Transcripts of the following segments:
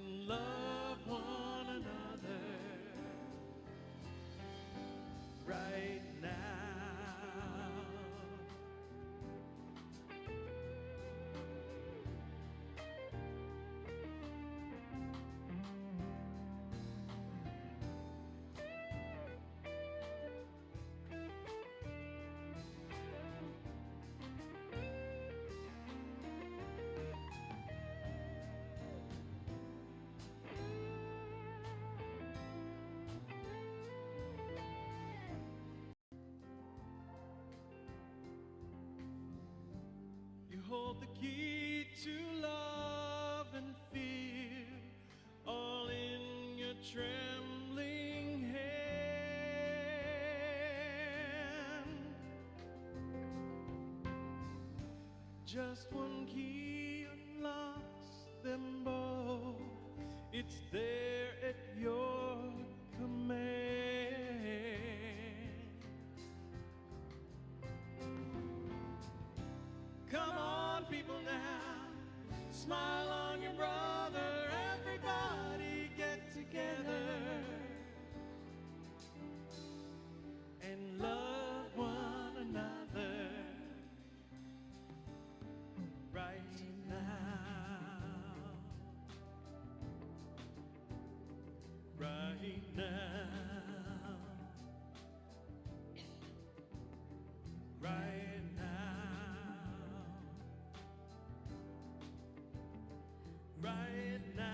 and love one another right now. You hold the key to love and fear, all in your trembling hand. Just one key unlocks them both. It's there at your command. Come on, people, now, smile on your brother. Everybody get together and love one another right now. Right now. Right now. Right now.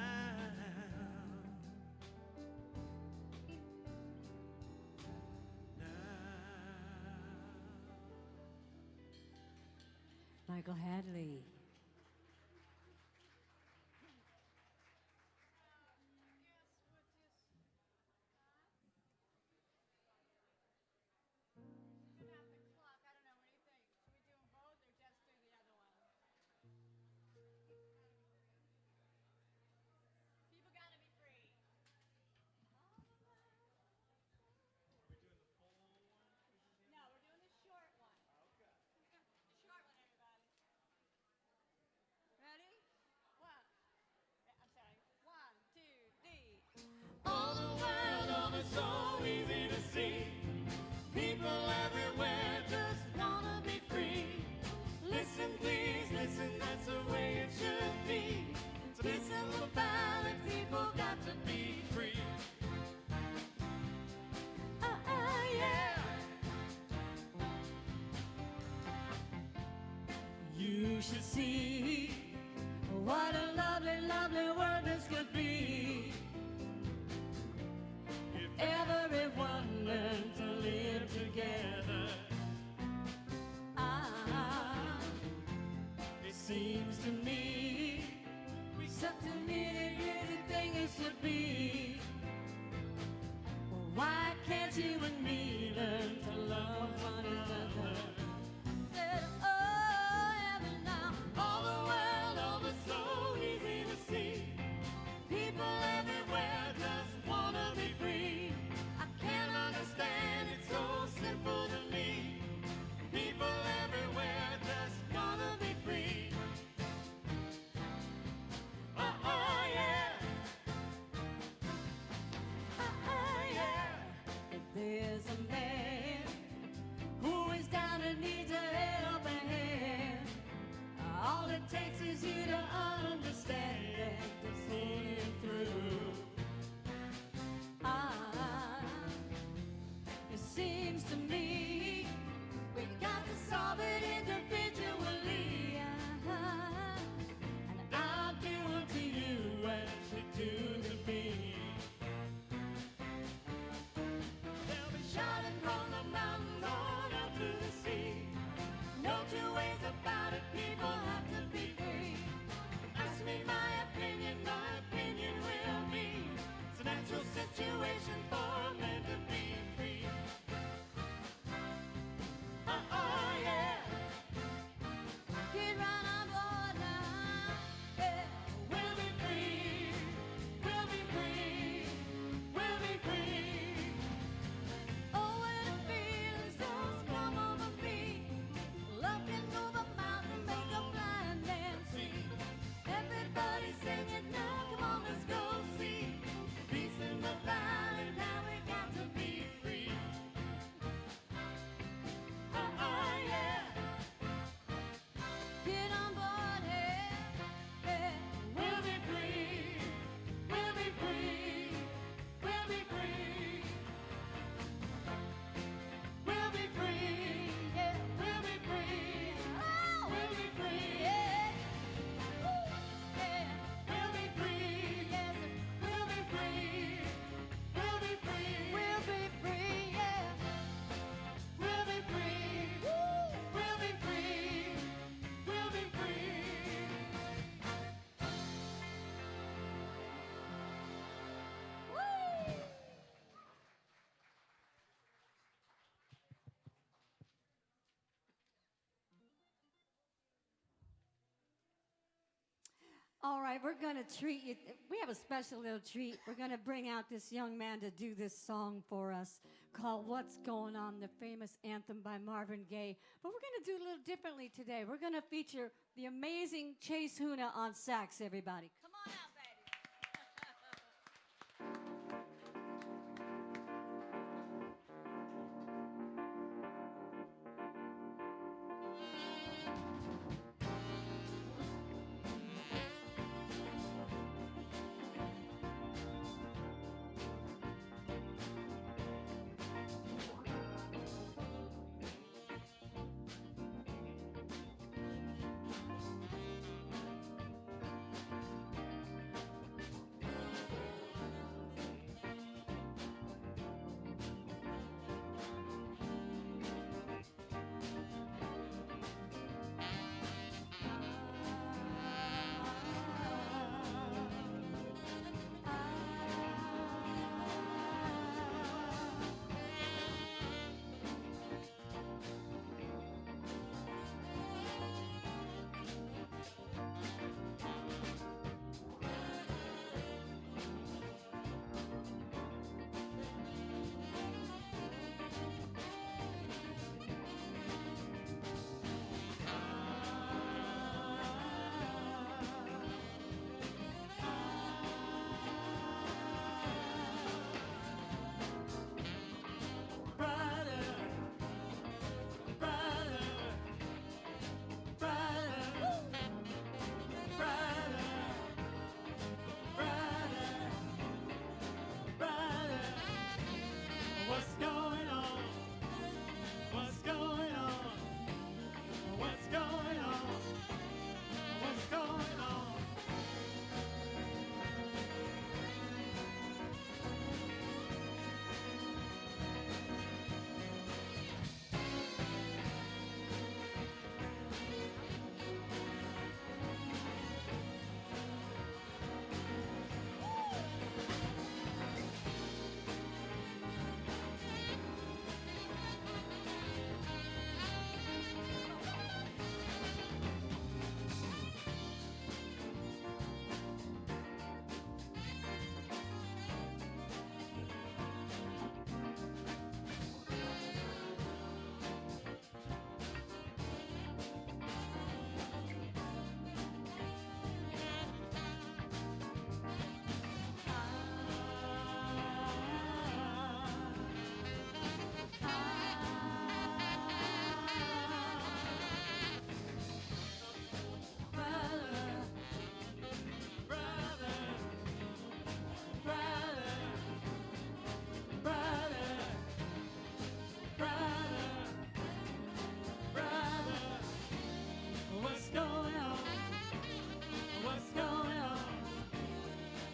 Michael Hadley. All the world over, so easy to see. People everywhere just wanna be free. Listen, please, listen, that's the way it should be. To this little valley, people got to be free. Yeah. You should see what a lovely, lovely world this could be. If everyone learned to live together. It seems to me such a neat thing it should be. Well, why can't you and me learn to love one another? Said, oh, heaven now, all the world over, so easy to see. People everywhere just wanna be free. I can't understand, it's so simple to me. People everywhere just wanna be free. Yeah. Yeah. If there's a man who is down and needs a helping hand, all it takes is you to understand and to see him through. It seems to me we got to solve it individually. And I'll do unto you as you do to me. They'll be shouting from the mountains on out to the sea. No two ways about it, people have to be free. Ask me my opinion. All right, we're going to treat you. We have a special little treat. We're going to bring out this young man to do this song for us called What's Going On, the famous anthem by Marvin Gaye. But we're going to do it a little differently today. We're going to feature the amazing Chase Huna on sax, everybody. Come on out, baby. What's going on? What's going on? What's going on? What's going on? What's going on? What's going on?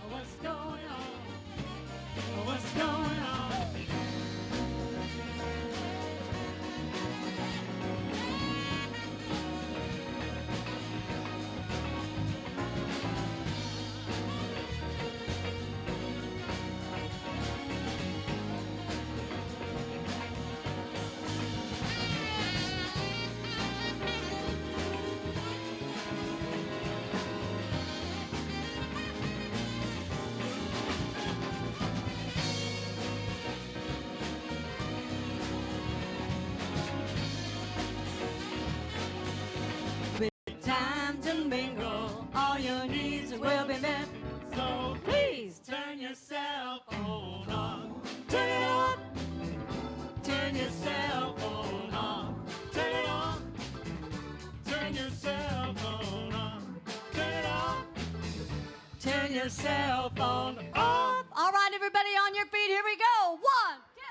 What's going on? What's going on? Time to mingle, all your needs will be met. So Please turn your cell phone on. turn it on. Turn your cell phone on. Turn it on. Turn your cell phone on. Turn it on. Turn your cell phone off. All right, everybody on your feet. Here we go. 1, 2,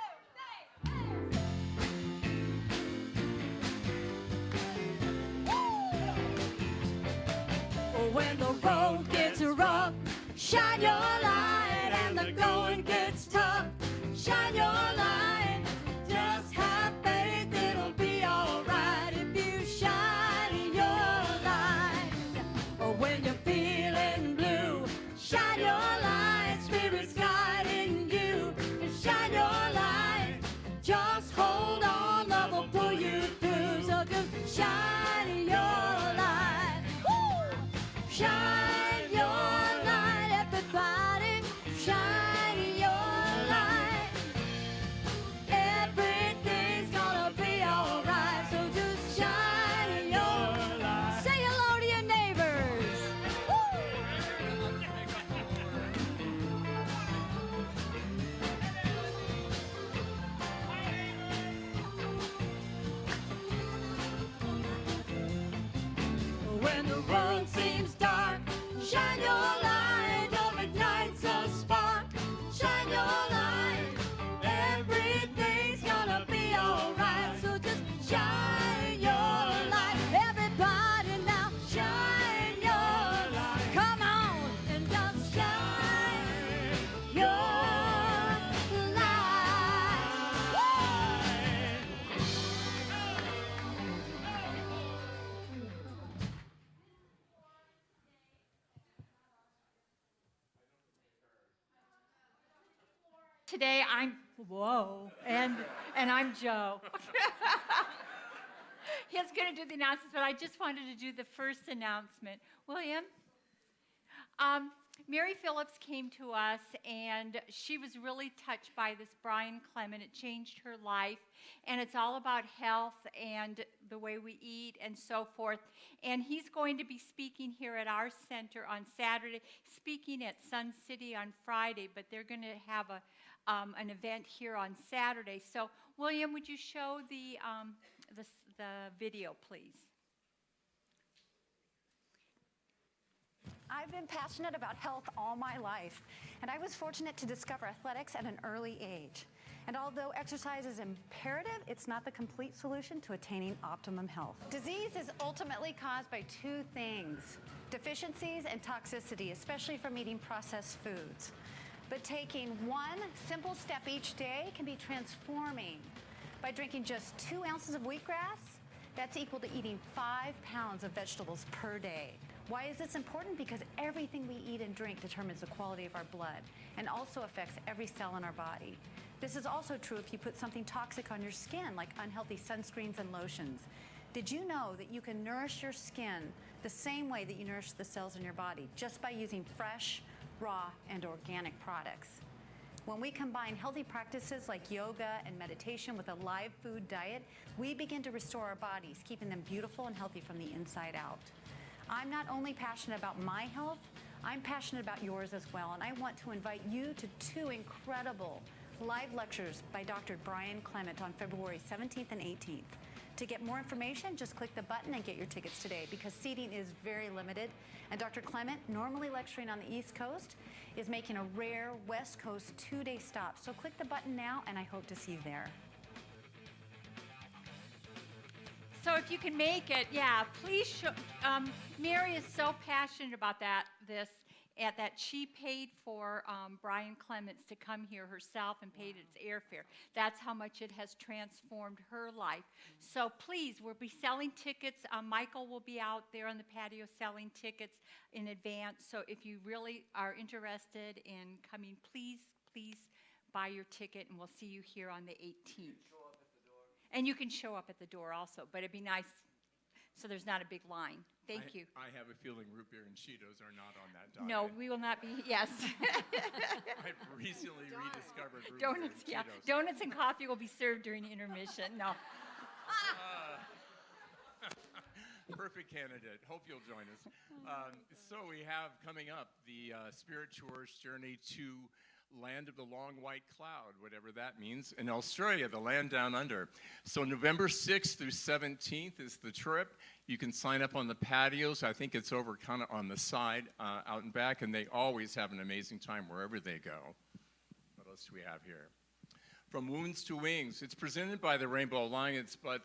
3. When the road gets rough, shine your light, and the going gets tough. Shine your light. Just have faith, it'll be alright if you shine your light. Or when you're feeling blue, shine your light. Spirit's guiding you. Shine your light. Just hold on, love will pull you through. So just shine your light. Woo! Shine When the world seems dark, shine your light, love ignites a spark. Shine your light, everything's gonna be alright. So just shine your light, everybody now, shine your light. Come on and just shine your light. Today I'm and I'm Joe. He's going to do the announcements, but I just wanted to do the first announcement. William, Mary Phillips came to us, and she was really touched by this Brian Clement. It changed her life, and it's all about health and the way we eat and so forth. And he's going to be speaking here at our center on Saturday, speaking at Sun City on Friday, but they're going to have an event here on Saturday. So, William, would you show the video, please? I've been passionate about health all my life, and I was fortunate to discover athletics at an early age. And although exercise is imperative, it's not the complete solution to attaining optimum health. Disease is ultimately caused by two things: deficiencies and toxicity, especially from eating processed foods. But taking one simple step each day can be transforming. By drinking just 2 ounces of wheatgrass, that's equal to eating 5 pounds of vegetables per day. Why is this important? Because everything we eat and drink determines the quality of our blood and also affects every cell in our body. This is also true if you put something toxic on your skin, like unhealthy sunscreens and lotions. Did you know that you can nourish your skin the same way that you nourish the cells in your body, just by using fresh, raw, and organic products? When we combine healthy practices like yoga and meditation with a live food diet, we begin to restore our bodies, keeping them beautiful and healthy from the inside out. I'm not only passionate about my health, I'm passionate about yours as well, and I want to invite you to 2 incredible live lectures by Dr. Brian Clement on February 17th and 18th. To get more information, just click the button and get your tickets today, because seating is very limited, and Dr. Clement, normally lecturing on the East Coast, is making a rare West Coast 2-day stop. So click the button now, and I hope to see you there. So if you can make it, yeah, please show. Mary is so passionate about this, that she paid for Brian Clements to come here herself and paid its airfare. That's how much it has transformed her life. So please, we'll be selling tickets. Michael will be out there on the patio selling tickets in advance. So if you really are interested in coming, please buy your ticket, and we'll see you here on the 18th. And you can show up at the door also, but it'd be nice so there's not a big line. Thank you. I have a feeling root beer and Cheetos are not on that diet. No, we will not be, yes. I've recently rediscovered root Donuts, beer yeah. and Cheetos. Donuts and coffee will be served during intermission. No. Perfect candidate. Hope you'll join us. So we have coming up the Spirit Tours Journey to Land of the Long White Cloud, whatever that means, in Australia, the land down under. So November 6th through 17th is the trip. You can sign up on the patios. I think it's over kind of on the side, out and back, and they always have an amazing time wherever they go. What else do we have here? From Wounds to Wings. It's presented by the Rainbow Alliance, but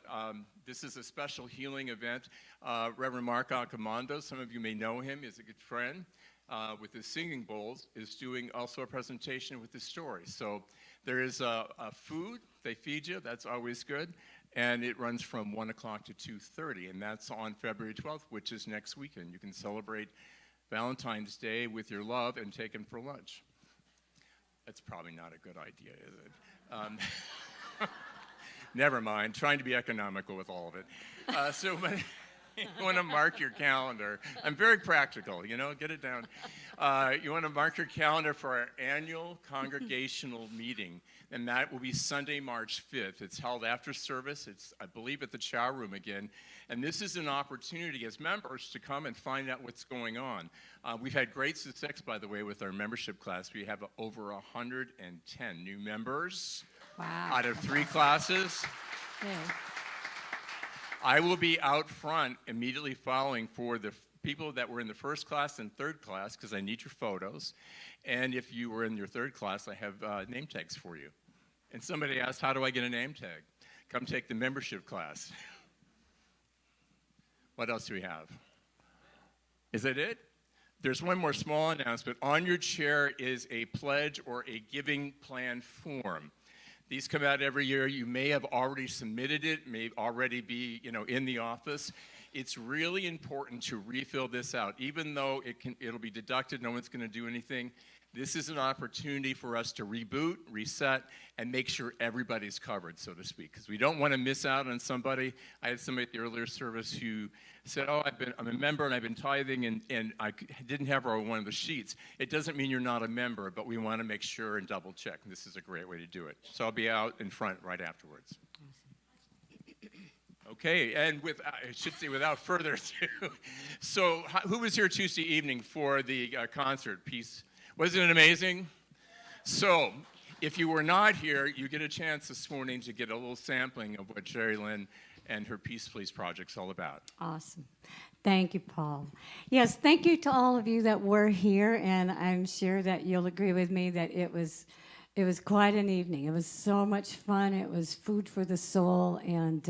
this is a special healing event. Reverend Mark Accomando, some of you may know him, is a good friend. With his singing bowls, is doing also a presentation with his story. So there is a food, they feed you, that's always good, and it runs from 1 o'clock to 2:30, and that's on February 12th, which is next weekend. You can celebrate Valentine's Day with your love and take him for lunch. That's probably not a good idea, is it? Never mind, trying to be economical with all of it. So you want to mark your calendar. I'm very practical, get it down. You want to mark your calendar for our annual congregational meeting, and that will be Sunday, March 5th. It's held after service. It's, I believe, at the Chow Room again. And this is an opportunity as members to come and find out what's going on. We've had great success, by the way, with our membership class. We have over 110 new members out of 3 classes. Yeah. I will be out front immediately following for the people that were in the first class and third class, because I need your photos. And if you were in your third class, I have name tags for you. And somebody asked, how do I get a name tag? Come take the membership class. What else do we have? Is that it? There's one more small announcement. On your chair is a pledge or a giving plan form. These come out every year. You may have already submitted it, may already be, in the office. It's really important to refill this out. Even though it'll be deducted, no one's going to do anything. This is an opportunity for us to reboot, reset, and make sure everybody's covered, so to speak, because we don't want to miss out on somebody. I had somebody at the earlier service who said, oh, I'm a member and I've been tithing and I didn't have her on one of the sheets. It doesn't mean you're not a member, but we want to make sure and double check. And this is a great way to do it. So I'll be out in front right afterwards. Okay, and I should say without further ado, so who was here Tuesday evening for the concert piece? Wasn't it amazing? So, if you were not here, you get a chance this morning to get a little sampling of what Sherry Lynn and her Peace Please project's all about. Awesome. Thank you, Paul. Yes, thank you to all of you that were here, and I'm sure that you'll agree with me that it was quite an evening. It was so much fun. It was food for the soul, and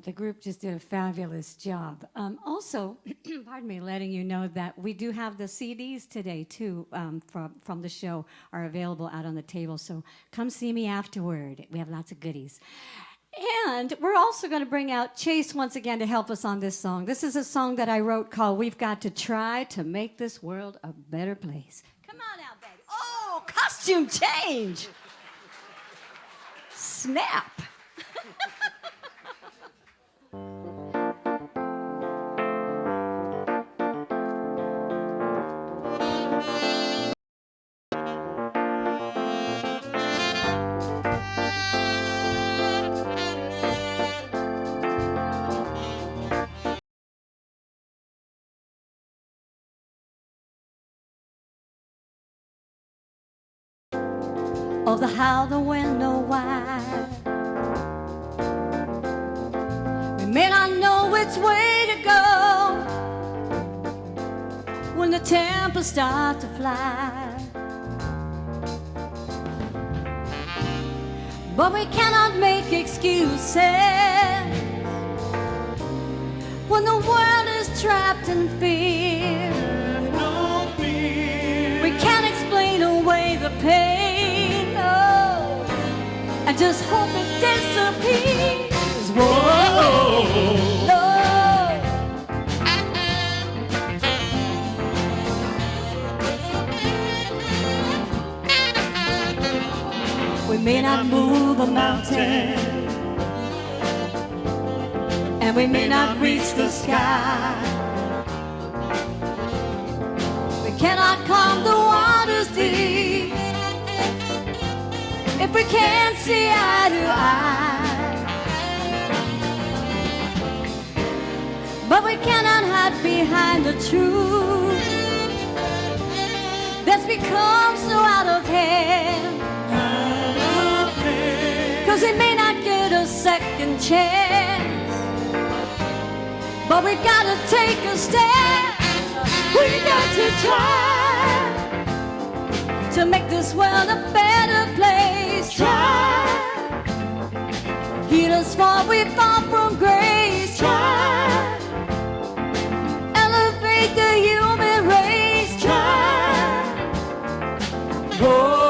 the group just did a fabulous job. Also, pardon me, letting you know that we do have the CDs today, too, from the show are available out on the table. So come see me afterward. We have lots of goodies. And we're also going to bring out Chase once again to help us on this song. This is a song that I wrote called We've Got to Try to Make This World a Better Place. Come on out, baby. Oh, costume change. Snap. Oh, the how, the when, the why. We may not know which way to go when the tempers start to fly, but we cannot make excuses when the world is trapped in fear. No fear. We can't explain away the pain. I just hope it disappears. Whoa, no. We may not move a mountain, and we may not reach the sky. We cannot calm the waters deep if we can't see eye to eye. But we cannot hide behind the truth that's become so out of hand. 'Cause we may not get a second chance, but we've got to take a stand. We got to try to make this world a better place. Try, heal us for we fall from grace. Try, elevate the human race. Try, whoa.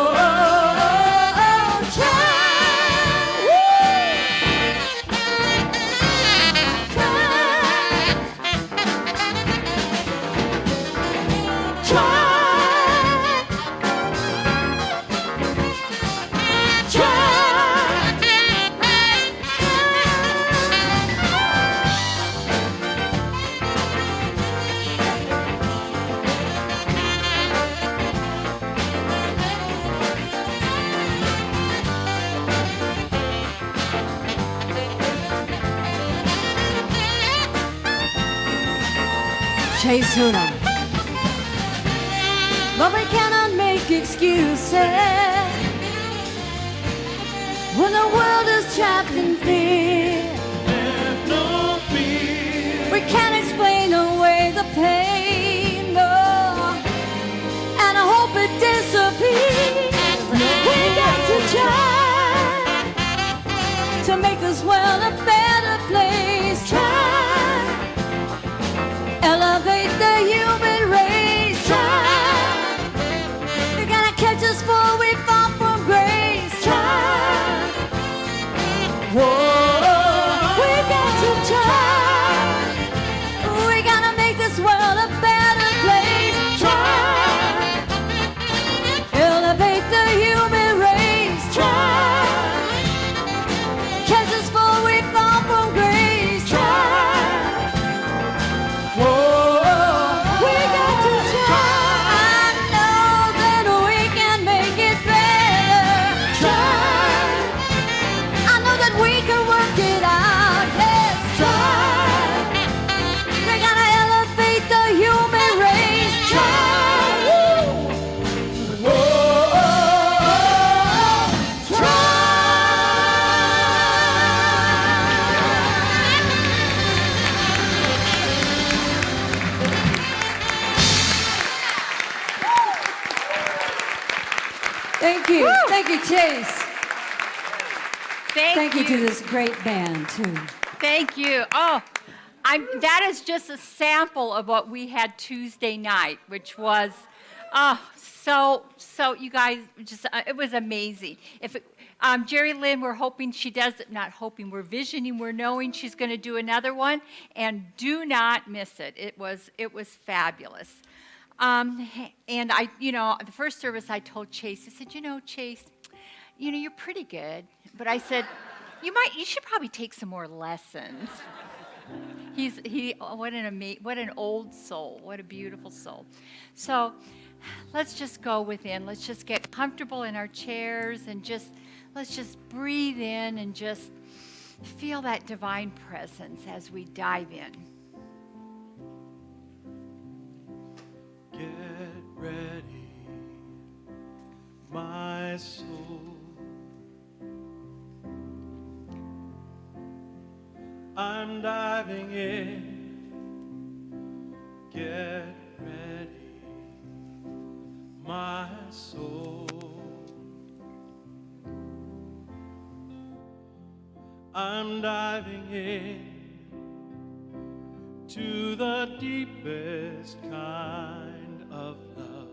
Chase Huna. But we cannot make excuses when the world is trapped in fear. Thank you. Thank you, Chase. Thank Thank you to this great band, too. Thank you. Oh, that is just a sample of what we had Tuesday night, which was, so you guys, just it was amazing. Jerry Lynn, we're hoping she does it, not hoping, we're visioning, we're knowing she's going to do another one, and do not miss it. It was fabulous. And the first service I told Chase, I said, Chase, you're pretty good, but I said, you should probably take some more lessons. What an old soul, what a beautiful soul. So let's just go within. Let's just get comfortable in our chairs and let's just breathe in and just feel that divine presence as we dive in. Get ready, my soul. I'm diving in. Get ready, my soul. I'm diving in to the deepest kind of love,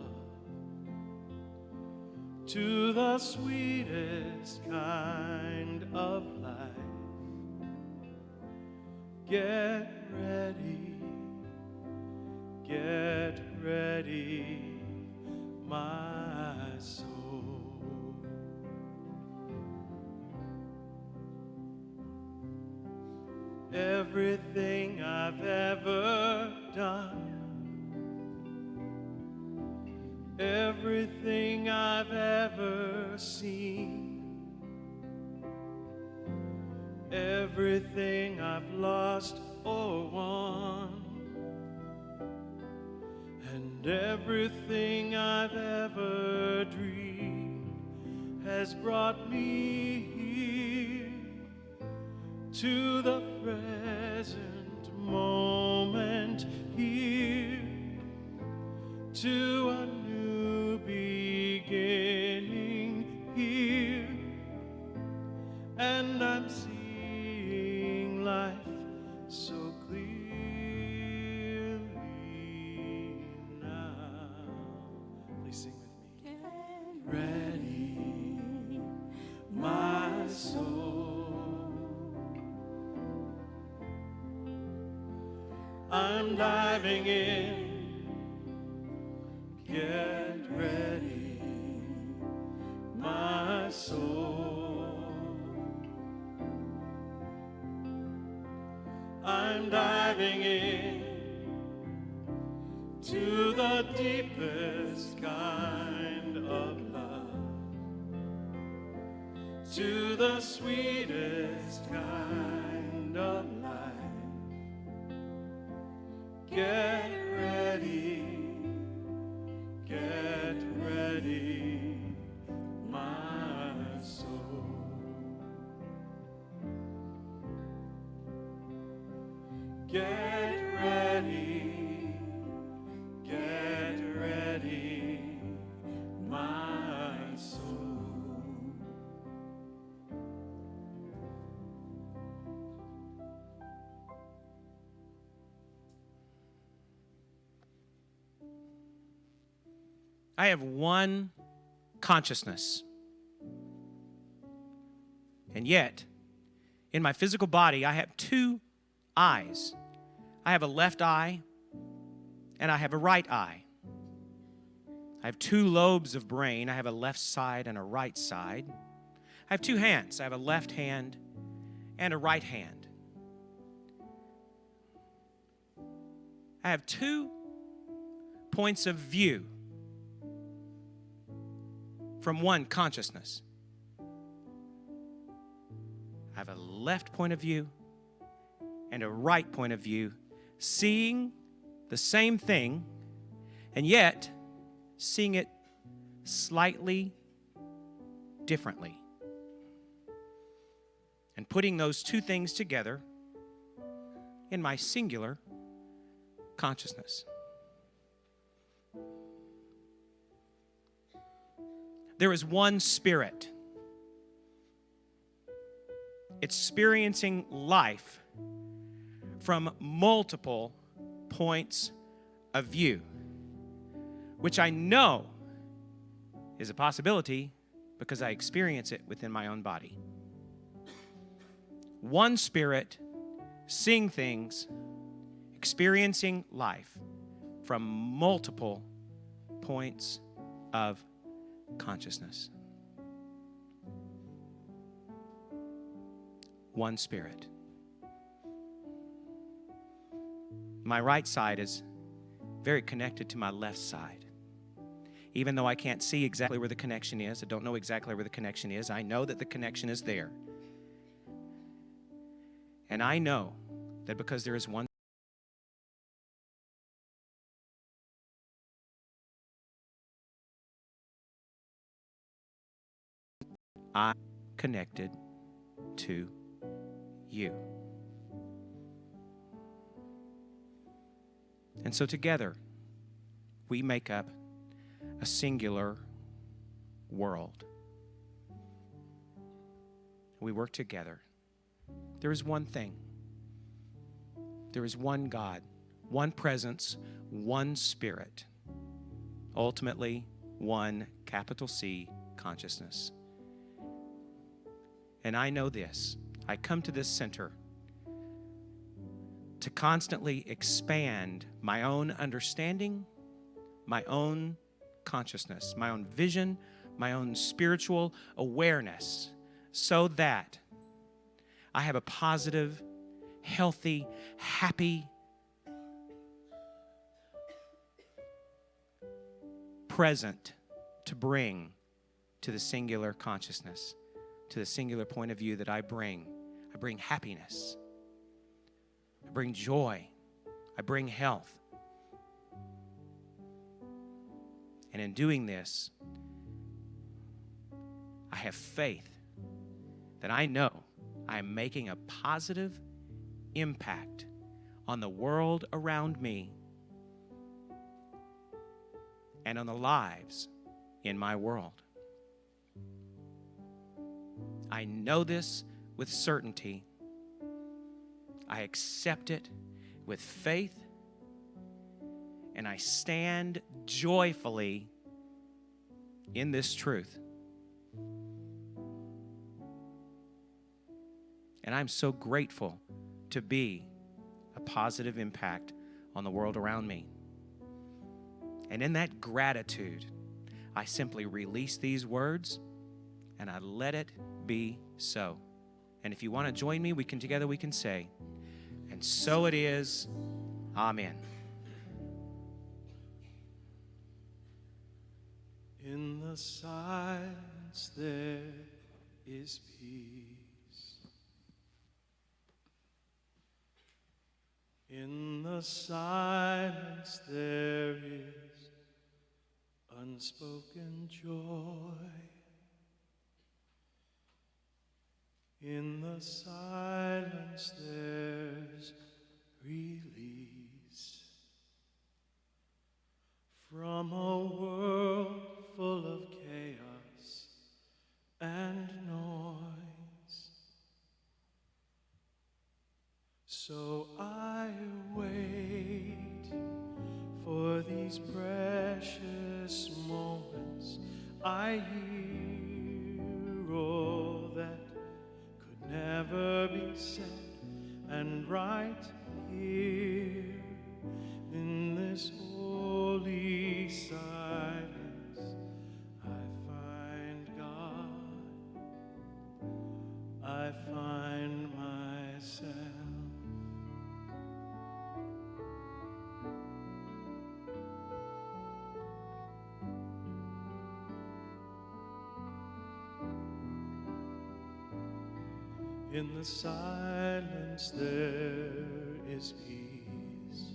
to the sweetest kind of life. Get ready, my soul. Everything I've ever done, everything I've ever seen, everything I've lost or won, and everything I've ever dreamed has brought me here to the present moment here, to a new beginning here, and I'm seeing life so clearly now. Please sing with me. Ready, my soul. I'm diving in. Get ready, my soul. I'm diving in to the deepest kind of love, to the sweetest kind of life. Get ready, my soul. Get ready, my soul. I have one consciousness. And yet, in my physical body, I have two eyes. I have a left eye and I have a right eye. I have two lobes of brain. I have a left side and a right side. I have two hands. I have a left hand and a right hand. I have two points of view from one consciousness. I have a left point of view and a right point of view, seeing the same thing and yet seeing it slightly differently. And putting those two things together in my singular consciousness. There is one Spirit experiencing life from multiple points of view, which I know is a possibility because I experience it within my own body. One Spirit, seeing things, experiencing life from multiple points of consciousness. One Spirit. My right side is very connected to my left side. Even though I can't see exactly where the connection is, I don't know exactly where the connection is, I know that the connection is there. And I know that because there is one, I'm connected to you. And so together, we make up a singular world. We work together. There is one thing. There is one God, one presence, one Spirit. Ultimately, one capital C consciousness. And I know this. I come to this center to constantly expand my own understanding, my own consciousness, my own vision, my own spiritual awareness, so that I have a positive, healthy, happy present to bring to the singular consciousness, to the singular point of view that I bring. I bring happiness. I bring joy. I bring health. And in doing this, I have faith that I know I am making a positive impact on the world around me and on the lives in my world. I know this with certainty. I accept it with faith, and I stand joyfully in this truth. And I'm so grateful to be a positive impact on the world around me. And in that gratitude, I simply release these words and I let it be so. And if you want to join me, we can say, and so it is. Amen. In the silence there is peace. In the silence there is unspoken joy. In the silence there's release from a world full of chaos and noise. So I wait for these precious moments. I hear all that could never be said, and right here in this holy silence, I find God, I find myself. In the silence there is peace.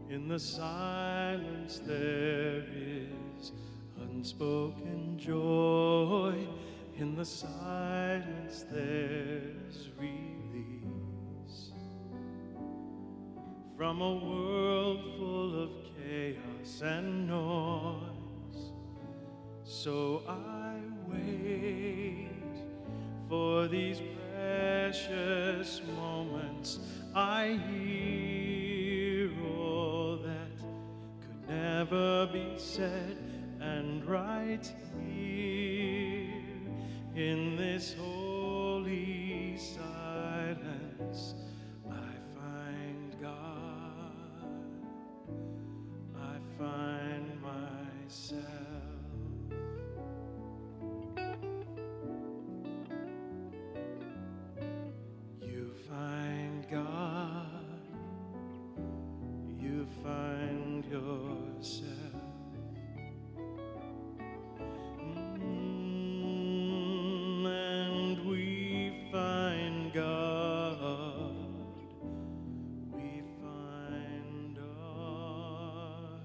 In the silence there is unspoken joy. In the silence there's release from a world full of chaos and noise. So I wait for these precious moments. I hear all that could never be said, and right here in this holy silence, I find God. I find myself. You find God, you find yourself. And we find God, we find ourselves.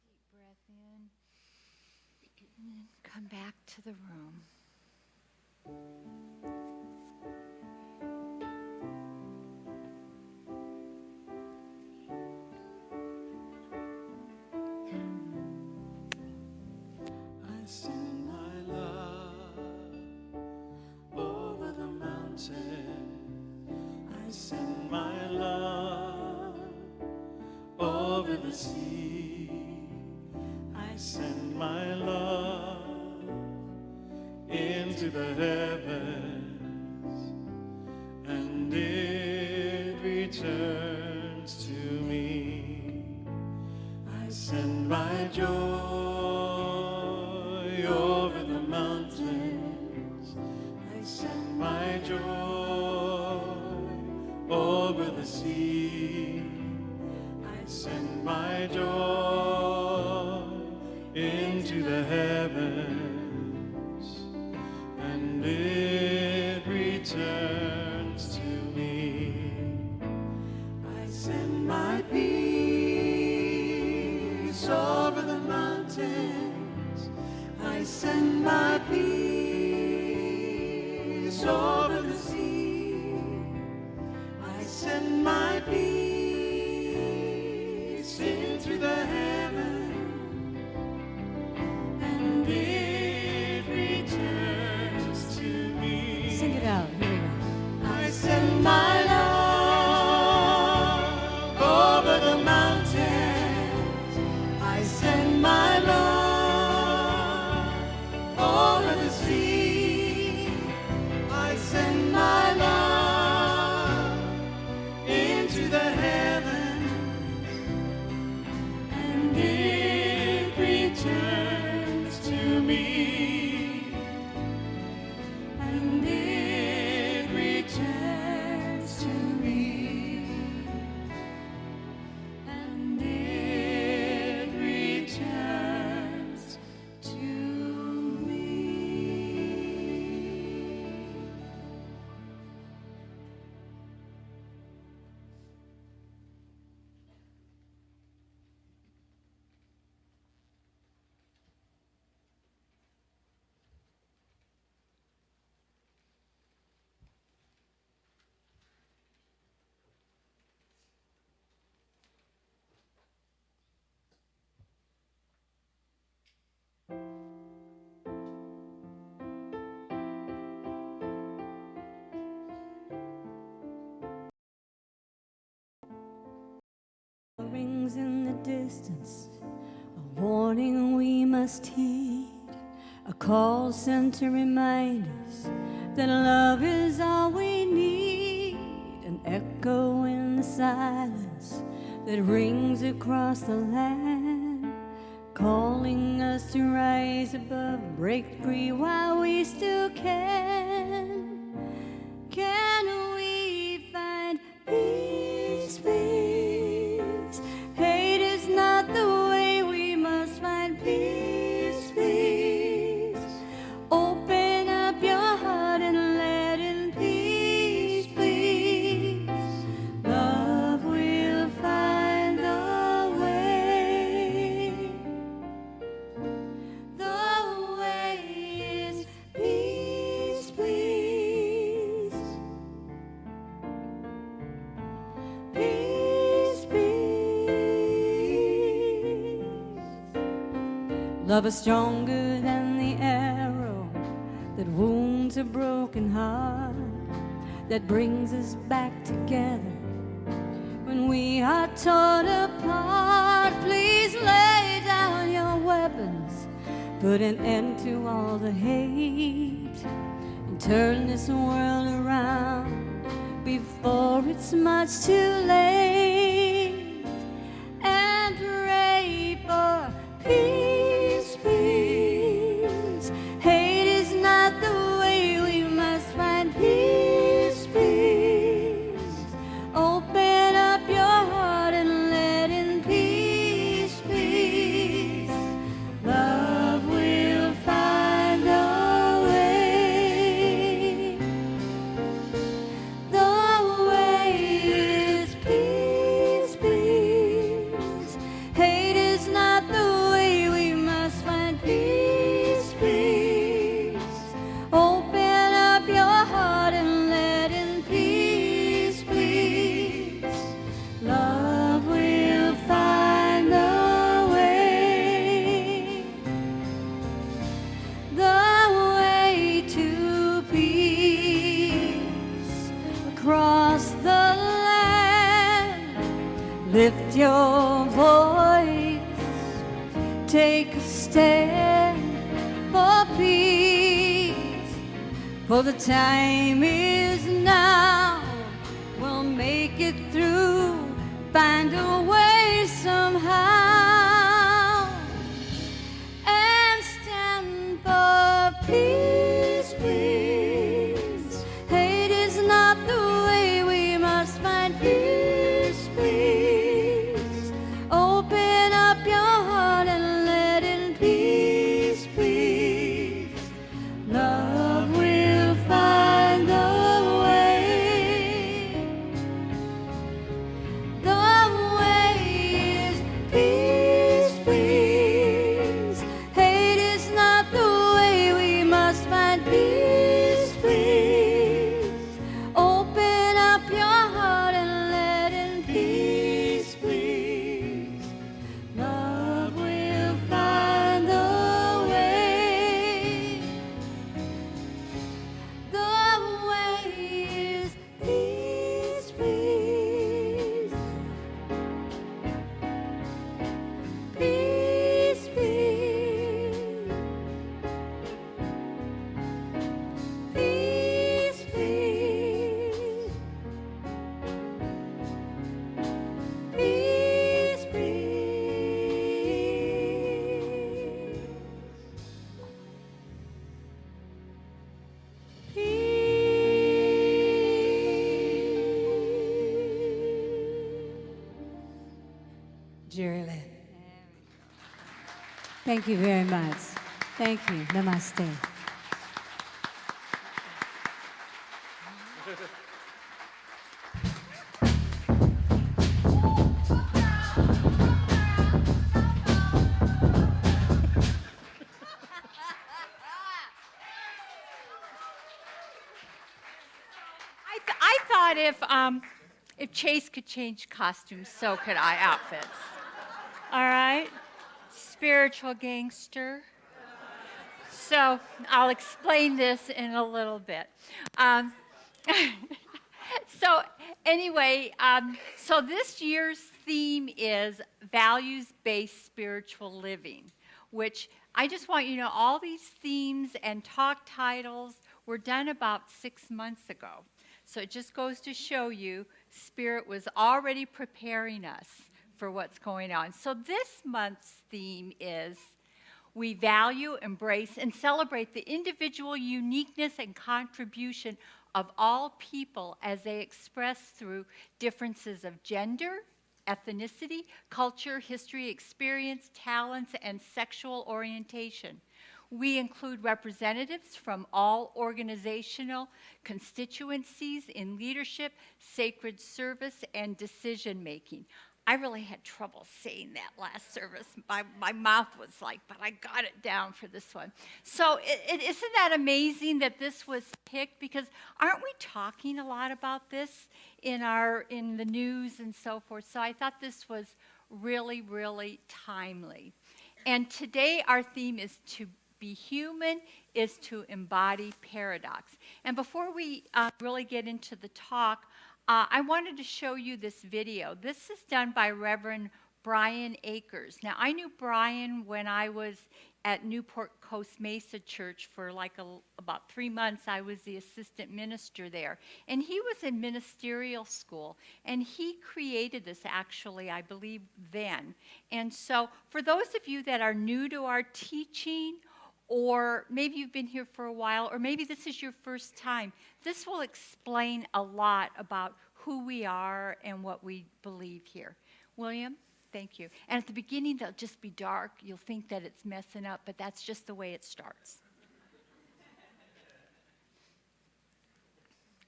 Deep breath in and then come back to the room. I send my love over the mountain. I send my love over the sea. I send my love into the heavens, and it returns to me. I send my joy over the mountains. I send my joy over the sea. I send my joy into the heavens, and it returns to me. I send my peace over the mountains. I send my peace over the sea. I send my peace into the heavens, and it returns to me. Sing it out. Here we go. I send my love over the mountains. I send my love over the sea. I send my love into the heavens, rings in the distance, a warning we must heed, a call sent to remind us that love is all we need, an echo in the silence that rings across the land, calling us to rise above, break free while we still can. Can we find peace, please? Hate is not the way, we must find peace, please. Open up your heart and let in peace, please. Love will find the way. The way is peace, please. Peace, peace. Love is stronger than the arrow that wounds a broken heart, that brings us back together when we are torn apart. Please lay down your weapons, put an end to all the hate, and turn this world around before it's much too late. And pray for peace, please. Hate is not the way, we must find peace, please. Open up your heart and let in peace, please. Love will find a way. The way is peace, please. Hate is not the way, we must find peace, please. Open up your heart and let in peace, please. Love will find a way. The way to peace across the land. Lift your voice, take a stand for peace, for the time is now. We'll make it through, find a way somehow, and stand for peace, please. Hate is not the way, we must find peace, please. Open up your heart and let in peace, please. Love will find a way. The way is peace, please. Hate is not the way, we must find peace, please. Open up your heart and let in peace, please. Love will find a way. The way is peace, please. Peace, please. Peace, please. Peace, Jerry Lynn. Thank you very much. Thank you. Namaste. I thought if Chase could change costumes, so could I outfits. All right? Spiritual gangster. So I'll explain this in a little bit. So anyway, so this year's theme is values-based spiritual living, which I just want you to know all these themes and talk titles were done about 6 months ago. So it just goes to show you Spirit was already preparing us for what's going on. So this month's theme is we value, embrace, and celebrate the individual uniqueness and contribution of all people as they express through differences of gender, ethnicity, culture, history, experience, talents, and sexual orientation. We include representatives from all organizational constituencies in leadership, sacred service, and decision making. I really had trouble saying that last service. My mouth was like, but I got it down for this one. So isn't that amazing that this was picked? Because aren't we talking a lot about this in the news and so forth? So I thought this was really, really timely. And today our theme is to be human, is to embody paradox. And before we really get into the talk, I wanted to show you this video. This is done by Reverend Brian Akers. Now, I knew Brian when I was at Newport Coast Mesa Church for about 3 months. I was the assistant minister there. And he was in ministerial school. And he created this, actually, I believe, then. And so for those of you that are new to our teaching, or maybe you've been here for a while, or maybe this is your first time, this will explain a lot about who we are and what we believe here. William, thank you. And at the beginning, they'll just be dark. You'll think that it's messing up, but that's just the way it starts.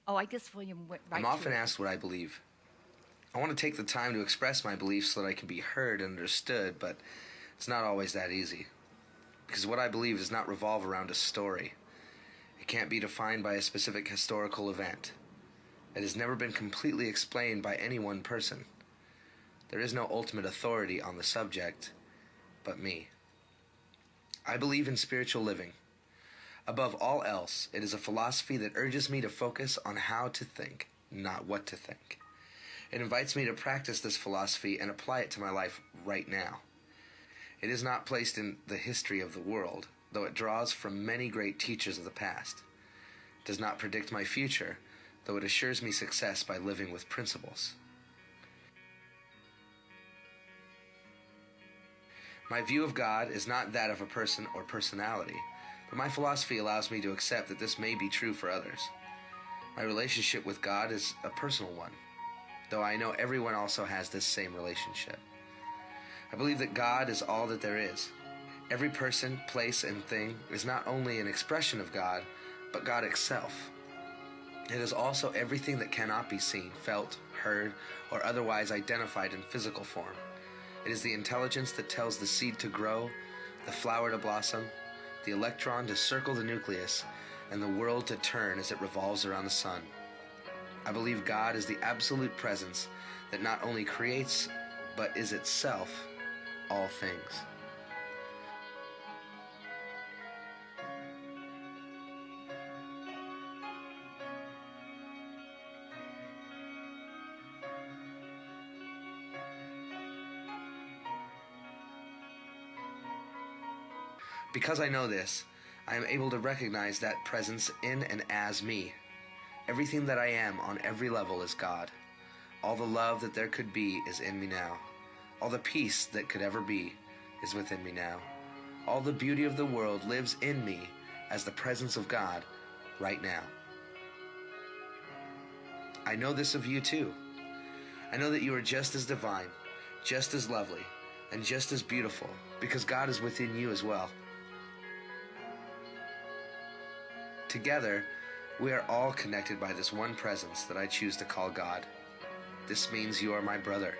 Oh, I guess William went right I'm often asked what I believe. I want to take the time to express my beliefs so that I can be heard and understood, but it's not always that easy. Because what I believe does not revolve around a story. It can't be defined by a specific historical event. It has never been completely explained by any one person. There is no ultimate authority on the subject, but me. I believe in spiritual living. Above all else, it is a philosophy that urges me to focus on how to think, not what to think. It invites me to practice this philosophy and apply it to my life right now. It is not placed in the history of the world, though it draws from many great teachers of the past. It does not predict my future, though it assures me success by living with principles. My view of God is not that of a person or personality, but my philosophy allows me to accept that this may be true for others. My relationship with God is a personal one, though I know everyone also has this same relationship. I believe that God is all that there is. Every person, place, and thing is not only an expression of God, but God itself. It is also everything that cannot be seen, felt, heard, or otherwise identified in physical form. It is the intelligence that tells the seed to grow, the flower to blossom, the electron to circle the nucleus, and the world to turn as it revolves around the sun. I believe God is the absolute presence that not only creates, but is itself all things. Because I know this, I am able to recognize that presence in and as me. Everything that I am on every level is God. All the love that there could be is in me now. All the peace that could ever be is within me now. All the beauty of the world lives in me as the presence of God right now. I know this of you too. I know that you are just as divine, just as lovely, and just as beautiful, because God is within you as well. Together, we are all connected by this one presence that I choose to call God. This means you are my brother,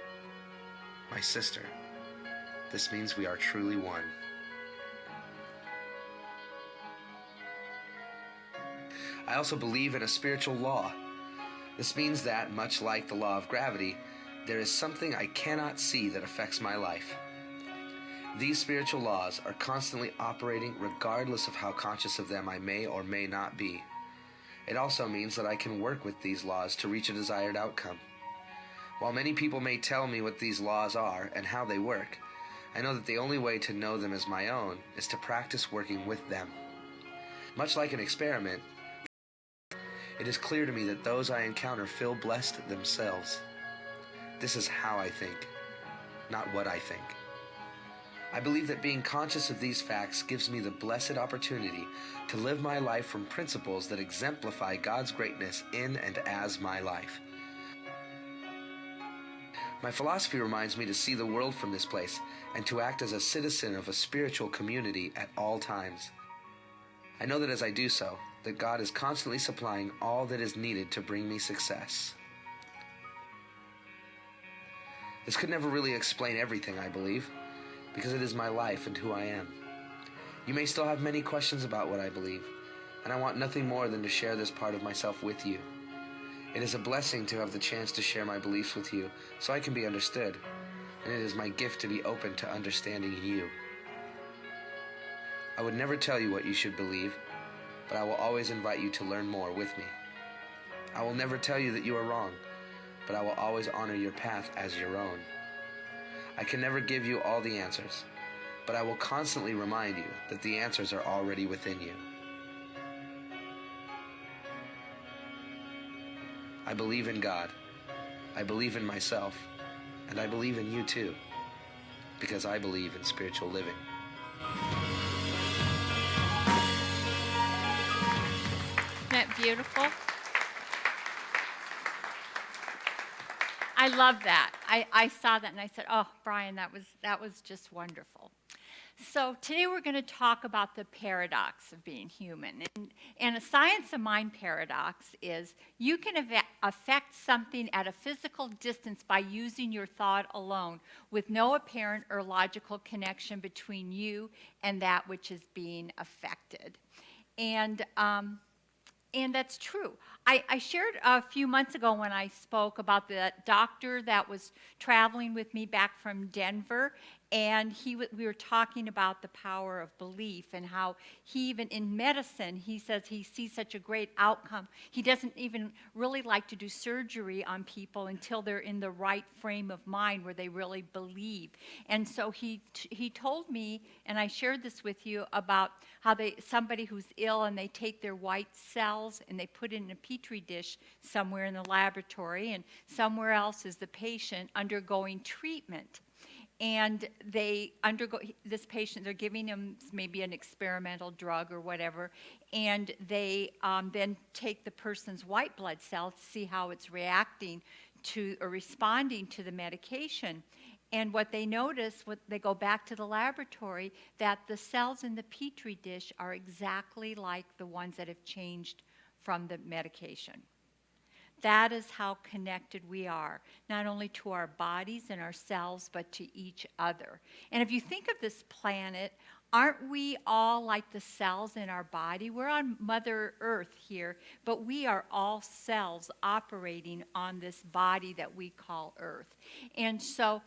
my sister. This means we are truly one. I also believe in a spiritual law. This means that, much like the law of gravity, there is something I cannot see that affects my life. These spiritual laws are constantly operating regardless of how conscious of them I may or may not be. It also means that I can work with these laws to reach a desired outcome. While many people may tell me what these laws are and how they work, I know that the only way to know them as my own is to practice working with them. Much like an experiment, it is clear to me that those I encounter feel blessed themselves. This is how I think, not what I think. I believe that being conscious of these facts gives me the blessed opportunity to live my life from principles that exemplify God's greatness in and as my life. My philosophy reminds me to see the world from this place and to act as a citizen of a spiritual community at all times. I know that as I do so, that God is constantly supplying all that is needed to bring me success. This could never really explain everything, I believe, because it is my life and who I am. You may still have many questions about what I believe, and I want nothing more than to share this part of myself with you. It is a blessing to have the chance to share my beliefs with you so I can be understood, and it is my gift to be open to understanding you. I would never tell you what you should believe, but I will always invite you to learn more with me. I will never tell you that you are wrong, but I will always honor your path as your own. I can never give you all the answers, but I will constantly remind you that the answers are already within you. I believe in God, I believe in myself, and I believe in you too, because I believe in spiritual living. Isn't that beautiful? I love that. I saw that and I said, oh, Brian, that was just wonderful. So today we're going to talk about the paradox of being human. And a science of mind paradox is you can affect something at a physical distance by using your thought alone with no apparent or logical connection between you and that which is being affected. And that's true. I shared a few months ago when I spoke about the doctor that was traveling with me back from Denver, and we were talking about the power of belief and how he, even in medicine, he says he sees such a great outcome. He doesn't even really like to do surgery on people until they're in the right frame of mind where they really believe. And so he told me, and I shared this with you, about how somebody who's ill and they take their white cells and they put it in a petri dish somewhere in the laboratory, and somewhere else is the patient undergoing treatment. And they this patient, they're giving him maybe an experimental drug or whatever, and they then take the person's white blood cells to see how it's reacting to or responding to the medication. And what they notice, they go back to the laboratory, that the cells in the petri dish are exactly like the ones that have changed from the medication. That is how connected we are, not only to our bodies and ourselves, but to each other. And if you think of this planet, aren't we all like the cells in our body? We're on Mother Earth here, but we are all cells operating on this body that we call Earth. And so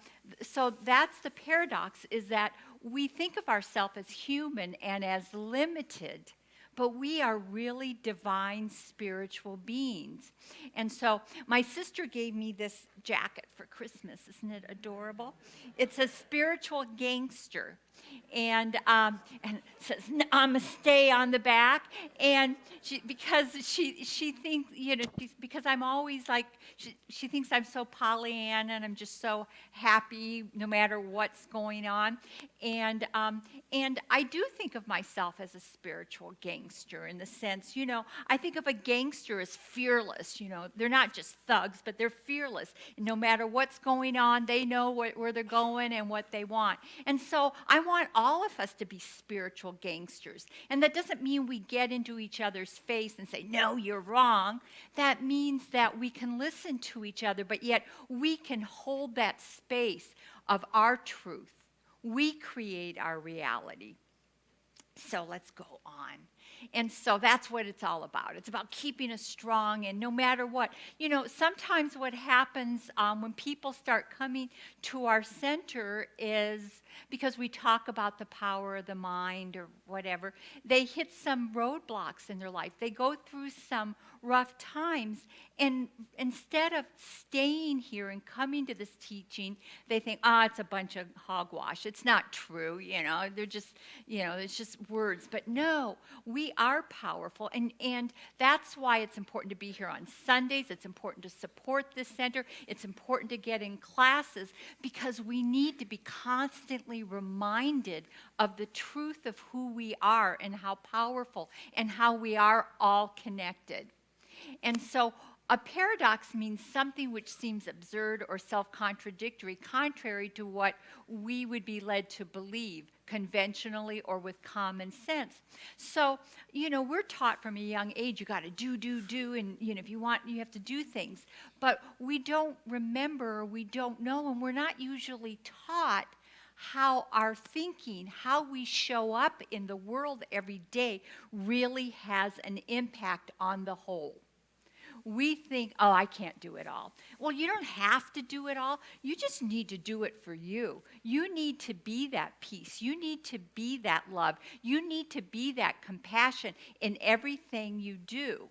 that's the paradox, is that we think of ourselves as human and as limited, but we are really divine spiritual beings. And so my sister gave me this jacket for Christmas. Isn't it adorable? It's a spiritual gangster. And it says Namaste on the back. And because she thinks, because I'm always like, she thinks I'm so Pollyanna and I'm just so happy no matter what's going on. And I do think of myself as a spiritual gangster in the sense, I think of a gangster as fearless. They're not just thugs, but they're fearless. And no matter what's going on, they know where they're going and what they want. And so I want all of us to be spiritual gangsters. And that doesn't mean we get into each other's face and say, no, you're wrong. That means that we can listen to each other, but yet we can hold that space of our truth. We create our reality. So let's go on. And so that's what it's all about. It's about keeping us strong, and no matter what. Sometimes what happens when people start coming to our center is because we talk about the power of the mind or whatever, they hit some roadblocks in their life. They go through some rough times, and instead of staying here and coming to this teaching, they think, it's a bunch of hogwash. It's not true, they're just, it's just words. But no, we are powerful, and that's why it's important to be here on Sundays. It's important to support this center. It's important to get in classes, because we need to be constantly reminded of the truth of who we are and how powerful and how we are all connected. And so a paradox means something which seems absurd or self-contradictory, contrary to what we would be led to believe conventionally or with common sense. So, we're taught from a young age, you got to do, and, if you want, you have to do things. But we don't remember, or we don't know, and we're not usually taught how our thinking, how we show up in the world every day really has an impact on the whole. We think, I can't do it all. Well, you don't have to do it all. You just need to do it for you. You need to be that peace. You need to be that love. You need to be that compassion in everything you do.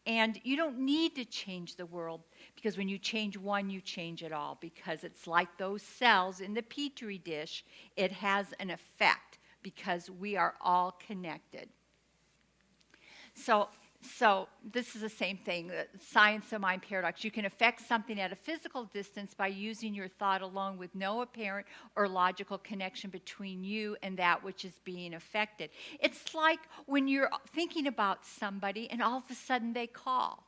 And you don't need to change the world, because when you change one, you change it all, because it's like those cells in the petri dish. It has an effect because we are all connected. So this is the same thing, the science of mind paradox. You can affect something at a physical distance by using your thought alone with no apparent or logical connection between you and that which is being affected. It's like when you're thinking about somebody and all of a sudden they call.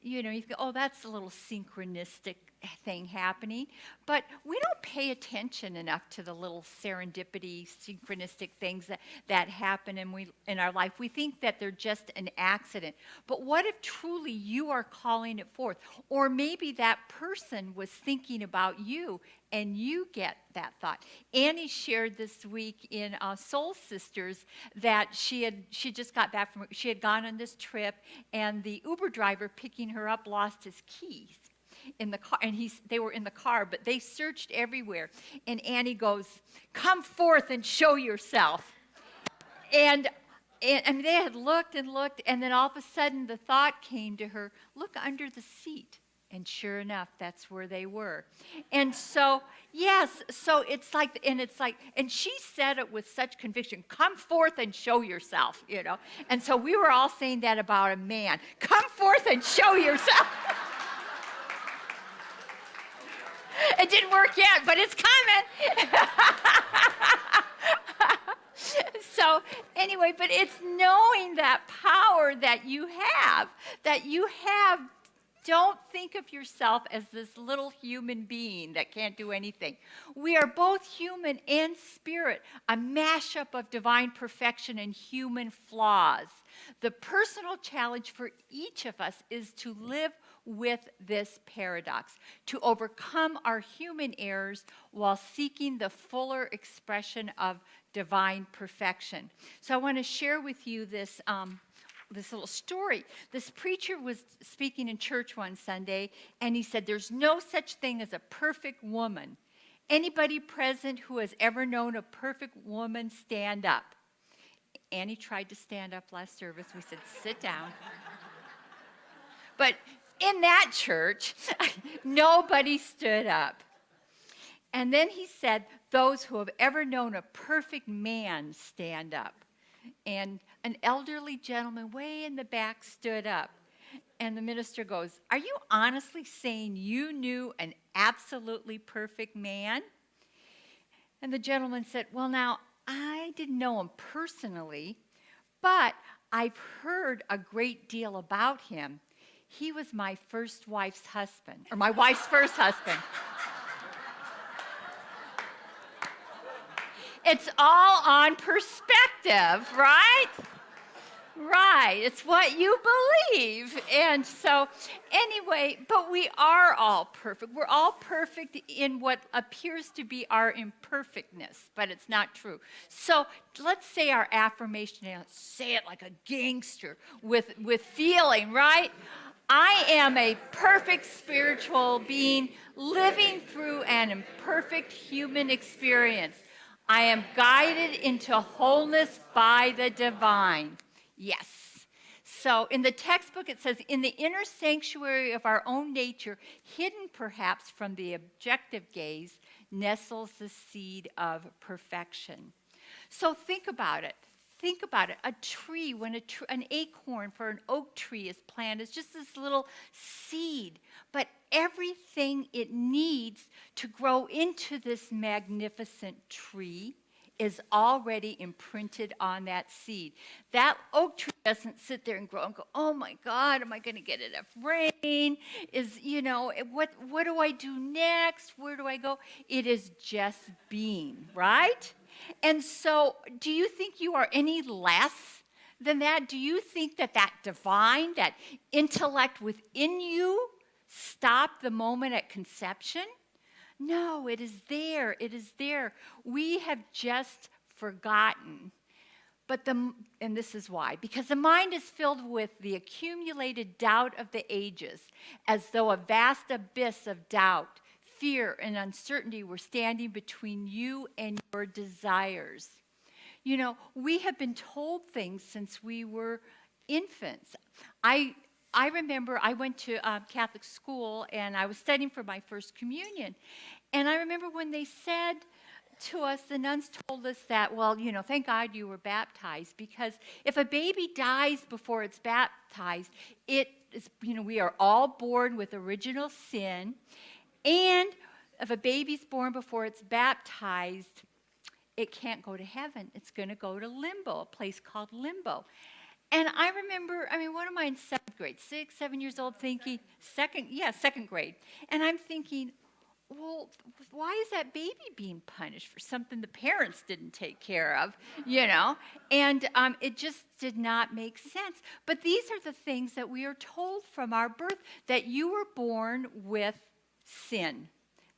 You think, that's a little synchronistic thing happening. But we don't pay attention enough to the little serendipity, synchronistic things that happen in our life. We think that they're just an accident. But what if truly you are calling it forth? Or maybe that person was thinking about you and you get that thought. Annie shared this week in Soul Sisters that she just got back from, she had gone on this trip, and the Uber driver picking her up lost his keys in the car, and they were in the car, but they searched everywhere. And Annie goes, "Come forth and show yourself." And they had looked and looked, and then all of a sudden the thought came to her, look under the seat. And sure enough, that's where they were. And so, yes, so it's like, and she said it with such conviction, come forth and show yourself, And so we were all saying that about a man. Come forth and show yourself. It didn't work yet, but it's coming. So anyway, but it's knowing that power that you have. Don't think of yourself as this little human being that can't do anything. We are both human and spirit, a mashup of divine perfection and human flaws. The personal challenge for each of us is to live with this paradox, to overcome our human errors while seeking the fuller expression of divine perfection. So I want to share with you this little story. This preacher was speaking in church one Sunday, and he said, there's no such thing as a perfect woman. Anybody present who has ever known a perfect woman, stand up. Annie tried to stand up last service. We said, sit down. But in that church, nobody stood up. And then he said, those who have ever known a perfect man, stand up. And an elderly gentleman way in the back stood up. And the minister goes, are you honestly saying you knew an absolutely perfect man? And the gentleman said, well, now, I didn't know him personally, but I've heard a great deal about him. He was my first wife's husband, or my wife's first husband. It's all on perspective, right? Right. It's what you believe. And so, anyway, but we are all perfect. We're all perfect in what appears to be our imperfectness, but it's not true. So, let's say our affirmation, and say it like a gangster with feeling, right? I am a perfect spiritual being living through an imperfect human experience. I am guided into wholeness by the divine. Yes. So in the textbook, it says, in the inner sanctuary of our own nature, hidden perhaps from the objective gaze, nestles the seed of perfection. So think about it. Think about it. A tree, when an acorn for an oak tree is planted, it's just this little seed. But everything it needs to grow into this magnificent tree is already imprinted on that seed. That oak tree doesn't sit there and grow and go, oh my God, am I going to get enough rain? What do I do next? Where do I go? It is just being, right? And so, do you think you are any less than that? Do you think that divine, that intellect within you stopped the moment at conception? No, it is there. It is there. We have just forgotten. And this is why. Because the mind is filled with the accumulated doubt of the ages, as though a vast abyss of doubt, fear, and uncertainty were standing between you and your desires. You know, we have been told things since we were infants. I remember I went to Catholic school and I was studying for my first communion. And I remember when they said to us, the nuns told us that, well, thank God you were baptized, because if a baby dies before it's baptized, it is, we are all born with original sin. And if a baby's born before it's baptized, it can't go to heaven. It's going to go to limbo, a place called limbo. And I remember, what am I in 7th grade? 6, 7 years old, thinking, second grade. And I'm thinking, well, why is that baby being punished for something the parents didn't take care of, And it just did not make sense. But these are the things that we are told from our birth, that you were born with sin,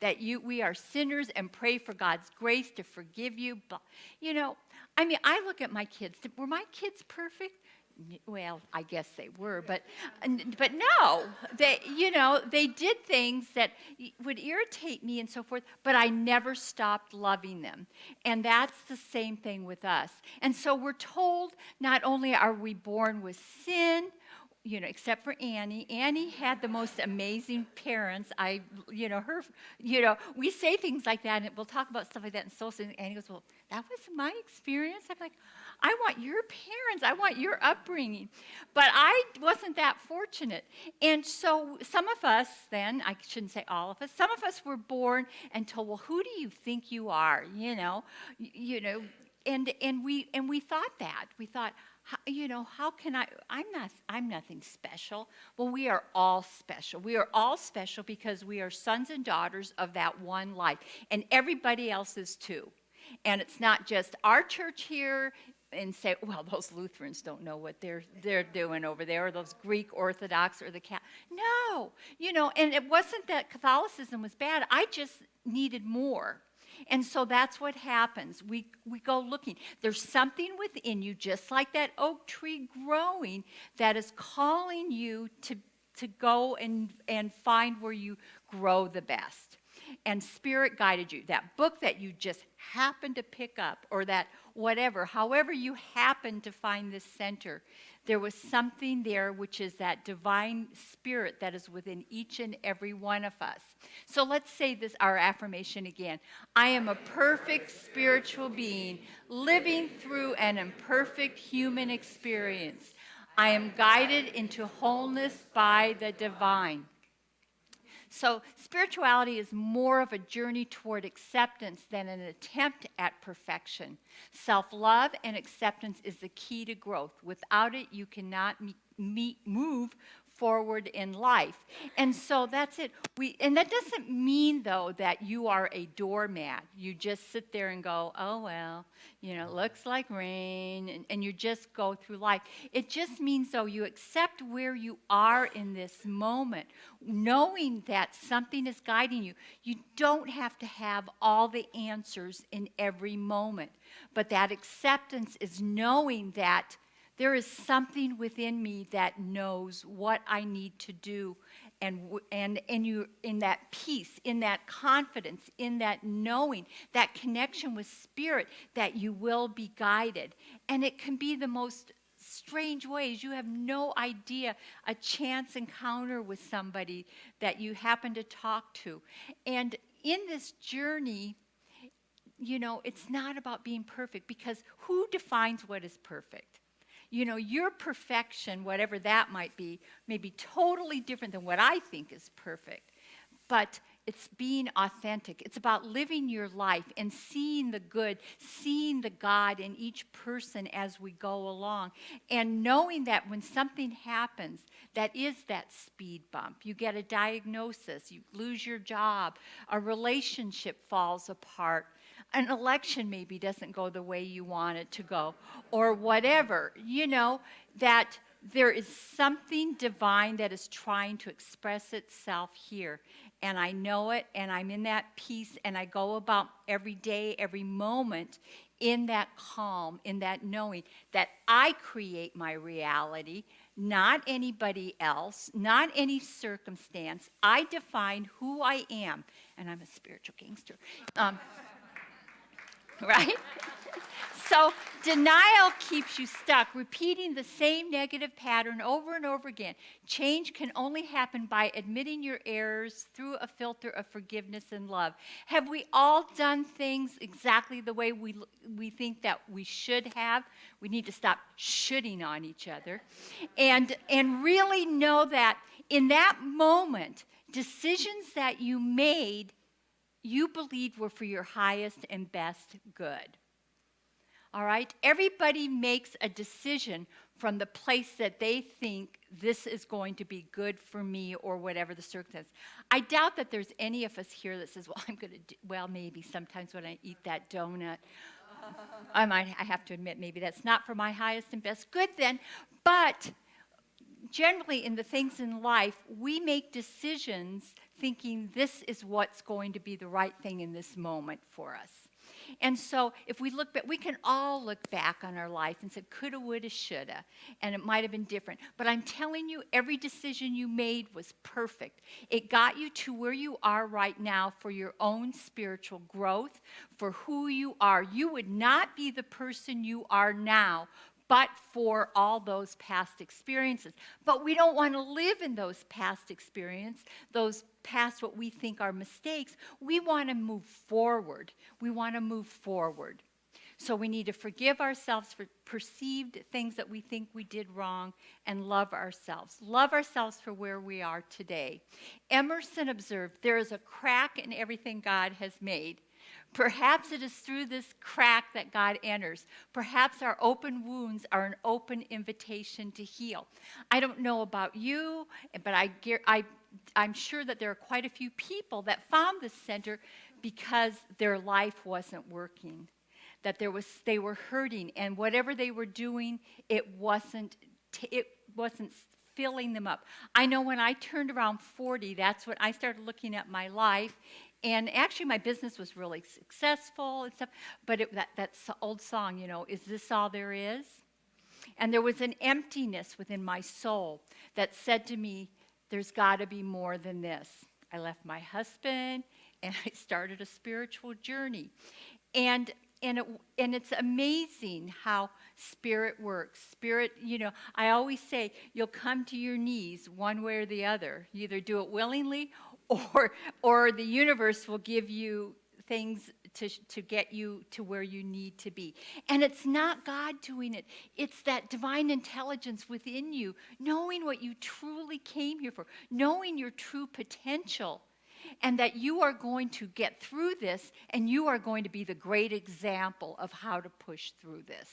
that we are sinners and pray for God's grace to forgive you. But, I look at my kids. Were my kids perfect? Well, I guess they were, but no, they did things that would irritate me and so forth, but I never stopped loving them. And that's the same thing with us. And so we're told not only are we born with sin, except for Annie. Annie had the most amazing parents. We say things like that, and we'll talk about stuff like that in social, and Annie goes, well, that was my experience. I'm like, I want your parents. I want your upbringing. But I wasn't that fortunate. And so some of us then, I shouldn't say all of us, some of us were born and told, well, who do you think you are? And we thought that. We thought, how can I'm nothing special. Well, we are all special. We are all special because we are sons and daughters of that one life. And everybody else is too. And it's not just our church here and say, well, those Lutherans don't know what they're doing over there, or those Greek Orthodox or the Catholic. No, and it wasn't that Catholicism was bad. I just needed more. And so that's what happens. We go looking. There's something within you, just like that oak tree growing, that is calling you to go and find where you grow the best. And Spirit guided you. That book that you just happened to pick up, or that whatever, however you happened to find this center, there was something there, which is that divine spirit that is within each and every one of us. So let's say this, our affirmation again. I am a perfect spiritual being living through an imperfect human experience. I am guided into wholeness by the divine. So spirituality is more of a journey toward acceptance than an attempt at perfection. Self-love and acceptance is the key to growth. Without it, you cannot move forward in life. And so that's it. And that doesn't mean, though, that you are a doormat. You just sit there and go, oh, well, it looks like rain, and you just go through life. It just means, though, you accept where you are in this moment, knowing that something is guiding you. You don't have to have all the answers in every moment, but that acceptance is knowing that there is something within me that knows what I need to do and you in that peace, in that confidence, in that knowing, that connection with spirit, that you will be guided. And it can be the most strange ways. You have no idea, a chance encounter with somebody that you happen to talk to. And in this journey, you know, it's not about being perfect, because who defines what is perfect? You know, your perfection, whatever that might be, may be totally different than what I think is perfect. But it's being authentic. It's about living your life and seeing the good, seeing the God in each person as we go along, and knowing that when something happens, that is that speed bump. You get a diagnosis, you lose your job, a relationship falls apart, an election maybe doesn't go the way you want it to go, or whatever, you know, that there is something divine that is trying to express itself here. And I know it, and I'm in that peace, and I go about every day, every moment in that calm, in that knowing that I create my reality, not anybody else, not any circumstance. I define who I am, and I'm a spiritual gangster. Right? So denial keeps you stuck, repeating the same negative pattern over and over again. Change can only happen by admitting your errors through a filter of forgiveness and love. Have we all done things exactly the way we think that we should have? We need to stop shitting on each other and really know that in that moment, decisions that you made, you believed were for your highest and best good. All right? Everybody makes a decision from the place that they think this is going to be good for me, or whatever the circumstance. I doubt that there's any of us here that says, well, I'm going to do, well, maybe sometimes when I eat that donut, I have to admit, maybe that's not for my highest and best good then. But generally in the things in life, we make decisions thinking this is what's going to be the right thing in this moment for us. And so if we look back, we can all look back on our life and say, coulda, woulda, shoulda, and it might have been different. But I'm telling you, every decision you made was perfect. It got you to where you are right now for your own spiritual growth, for who you are. You would not be the person you are now but for all those past experiences. But we don't want to live in those past experiences, those past what we think are mistakes. We want to move forward. We want to move forward. So we need to forgive ourselves for perceived things that we think we did wrong, and love ourselves. Love ourselves for where we are today. Emerson observed, there is a crack in everything God has made. Perhaps it is through this crack that God enters. Perhaps our open wounds are an open invitation to heal. I don't know about you, but I'm sure that there are quite a few people that found this center because their life wasn't working, that they were hurting, and whatever they were doing, it wasn't filling them up. I know when I turned around 40, that's when I started looking at my life. And actually, my business was really successful and stuff. But that's the old song, you know, is this all there is? And there was an emptiness within my soul that said to me, there's got to be more than this. I left my husband, and I started a spiritual journey. And it's amazing how spirit works. Spirit, you know, I always say, you'll come to your knees one way or the other. You either do it willingly, or the universe will give you things to get you to where you need to be. And it's not God doing it. It's that divine intelligence within you, knowing what you truly came here for, knowing your true potential, and that you are going to get through this, and you are going to be the great example of how to push through this.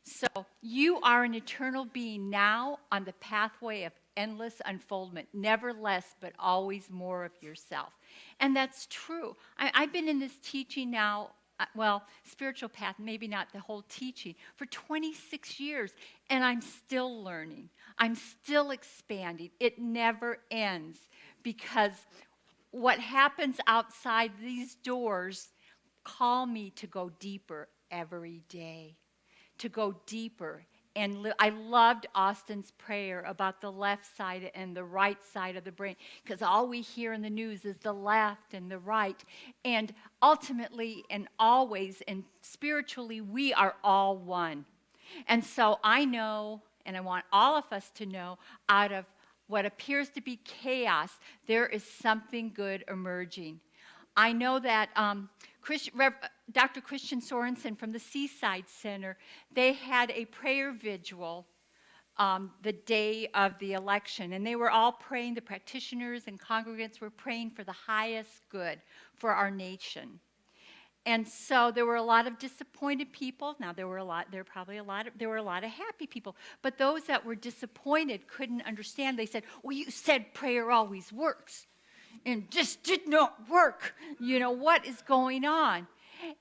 So you are an eternal being now on the pathway of endless unfoldment, never less, but always more of yourself. And that's true. I've been in this teaching now, spiritual path, maybe not the whole teaching, for 26 years, and I'm still learning. I'm still expanding. It never ends, because what happens outside these doors call me to go deeper every day, to go deeper And I loved Austin's prayer about the left side and the right side of the brain, because all we hear in the news is the left and the right. And ultimately and always and spiritually, we are all one. And so I know, and I want all of us to know, out of what appears to be chaos, there is something good emerging. I know that Dr. Christian Sorensen from the Seaside Center, they had a prayer vigil the day of the election, and they were all praying, the practitioners and congregants were praying for the highest good for our nation. And so there were a lot of disappointed people. Now there were a lot of happy people, but those that were disappointed couldn't understand. They said, "Well, you said prayer always works, and this did not work. You know, what is going on?"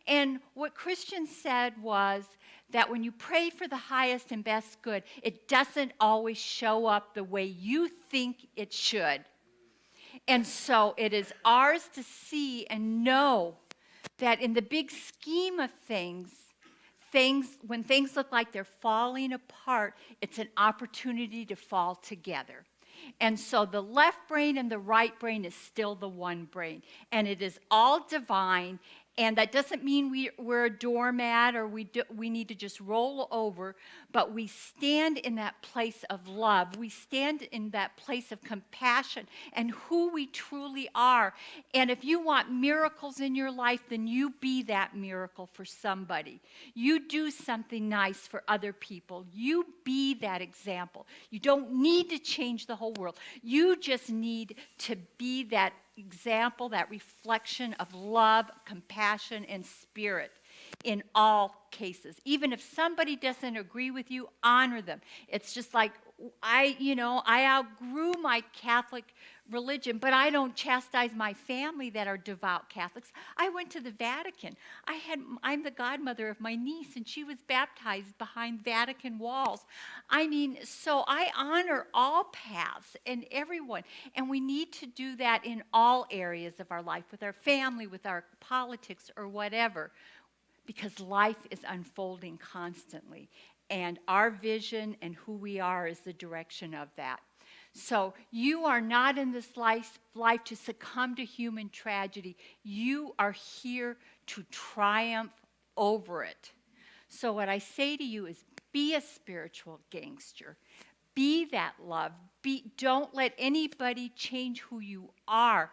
And what Christian said was that when you pray for the highest and best good, it doesn't always show up the way you think it should. And so it is ours to see and know that in the big scheme of things, when things look like they're falling apart, it's an opportunity to fall together. And so the left brain and the right brain is still the one brain. And it is all divine. And that doesn't mean we're a doormat or we need to just roll over, but we stand in that place of love. We stand in that place of compassion and who we truly are. And if you want miracles in your life, then you be that miracle for somebody. You do something nice for other people. You be that example. You don't need to change the whole world. You just need to be that example, that reflection of love, compassion, and spirit in all cases. Even if somebody doesn't agree with you, honor them. It's just like, I outgrew my Catholic religion, but I don't chastise my family that are devout Catholics. I went to the Vatican. I'm the godmother of my niece, and she was baptized behind Vatican walls. I mean, so I honor all paths and everyone, and we need to do that in all areas of our life, with our family, with our politics, or whatever, because life is unfolding constantly. And our vision and who we are is the direction of that. So you are not in this life to succumb to human tragedy. You are here to triumph over it. So what I say to you is, be a spiritual gangster. Be that love. Don't let anybody change who you are.